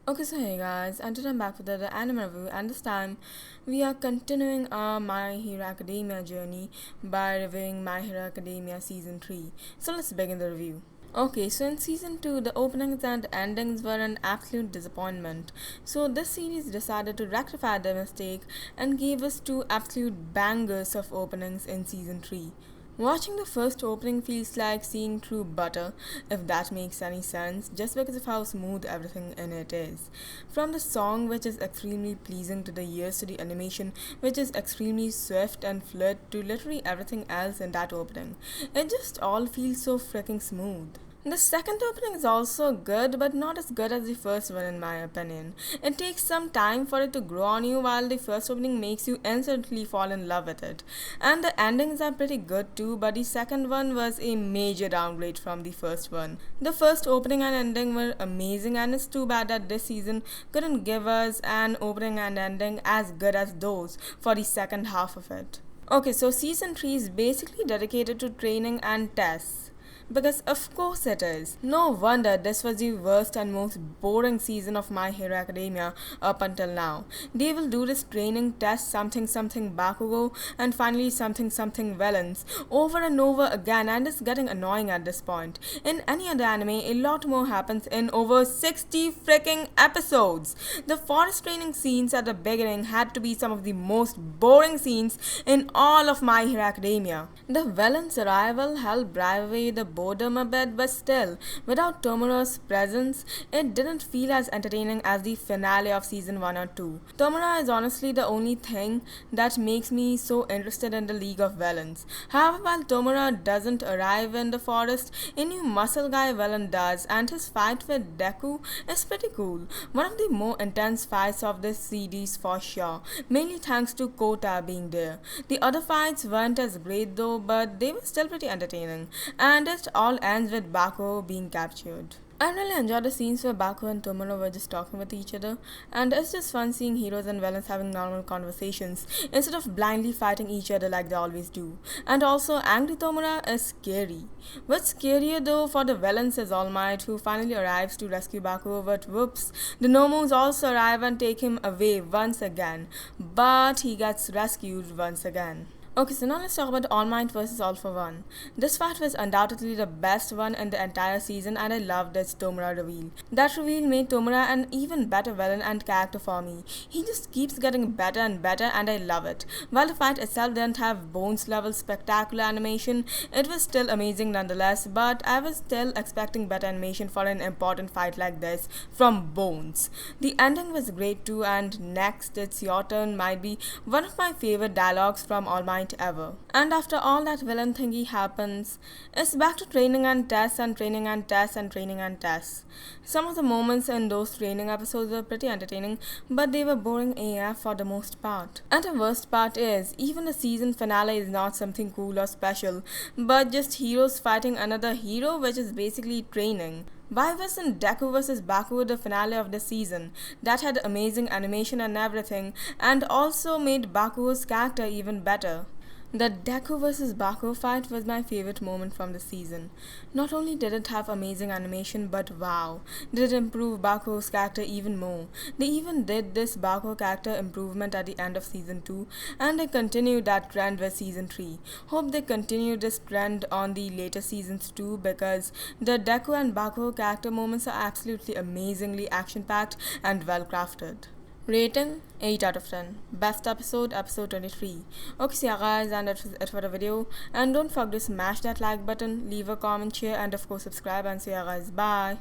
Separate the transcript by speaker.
Speaker 1: Okay, so hey guys, and today I'm back with another anime review, and this time we are continuing our My Hero Academia journey by reviewing My Hero Academia Season 3. So let's begin the review. Okay, so in season 2, the openings and endings were an absolute disappointment. So this series decided to rectify their mistake and gave us two absolute bangers of openings in season 3. Watching the first opening feels like seeing through butter, if that makes any sense, just because of how smooth everything in it is. From the song, which is extremely pleasing to the ears, to the animation, which is extremely swift and fluid, to literally everything else in that opening. It just all feels so freaking smooth. The second opening is also good, but not as good as the first one in my opinion. It takes some time for it to grow on you, while the first opening makes you instantly fall in love with it. And the endings are pretty good too, but the second one was a major downgrade from the first one. The first opening and ending were amazing, and it's too bad that this season couldn't give us an opening and ending as good as those for the second half of it. Okay, so season 3 is basically dedicated to training and tests. Because of course it is. No wonder this was the worst and most boring season of My Hero Academia up until now. They will do this training test something something Bakugou and finally something something villains over and over again, and it's getting annoying at this point. In any other anime, a lot more happens in over 60 freaking episodes. The forest training scenes at the beginning had to be some of the most boring scenes in all of My Hero Academia. The villain's arrival helped drive away the boredom a bit, but still, without Tomura's presence, it didn't feel as entertaining as the finale of season 1 or 2. Tomura is honestly the only thing that makes me so interested in the League of Villains. However, while Tomura doesn't arrive in the forest, a new muscle guy villain does, and his fight with Deku is pretty cool. One of the more intense fights of this series for sure, mainly thanks to Kota being there. The other fights weren't as great though, but they were still pretty entertaining, and it all ends with Bakugou being captured. I really enjoyed the scenes where Bakugou and Tomura were just talking with each other, and it's just fun seeing heroes and villains having normal conversations instead of blindly fighting each other like they always do. And also, angry Tomura is scary. What's scarier though for the villains is All Might, who finally arrives to rescue Bakugou, but whoops, the Nomus also arrive and take him away once again, but he gets rescued once again. Okay, so now let's talk about All Might vs All for One. This fight was undoubtedly the best one in the entire season, and I loved its Tomura reveal. That reveal made Tomura an even better villain and character for me. He just keeps getting better and better, and I love it. While the fight itself didn't have Bones level spectacular animation, it was still amazing nonetheless, but I was still expecting better animation for an important fight like this from Bones. The ending was great too, and next it's your turn might be one of my favorite dialogues from All Might ever. And after all that villain thingy happens, it's back to training and tests and training and tests and training and tests. Some of the moments in those training episodes were pretty entertaining, but they were boring AF for the most part. And the worst part is, even the season finale is not something cool or special, but just heroes fighting another hero, which is basically training. Why wasn't Deku vs Bakugou the finale of the season? That had amazing animation and everything, and also made Bakugou's character even better. The Deku vs Bakugou fight was my favorite moment from the season. Not only did it have amazing animation, but wow, did it improve Bakugou's character even more. They even did this Bakugou character improvement at the end of season 2, and they continued that trend with season 3. Hope they continue this trend on the later seasons too, because the Deku and Bakugou character moments are absolutely amazingly action-packed and well-crafted. Rating 8 out of 10. Best episode, episode 23. Okay, so yeah guys, and that's it for the video. And don't forget to smash that like button, leave a comment, share, and of course subscribe. And see ya guys, bye.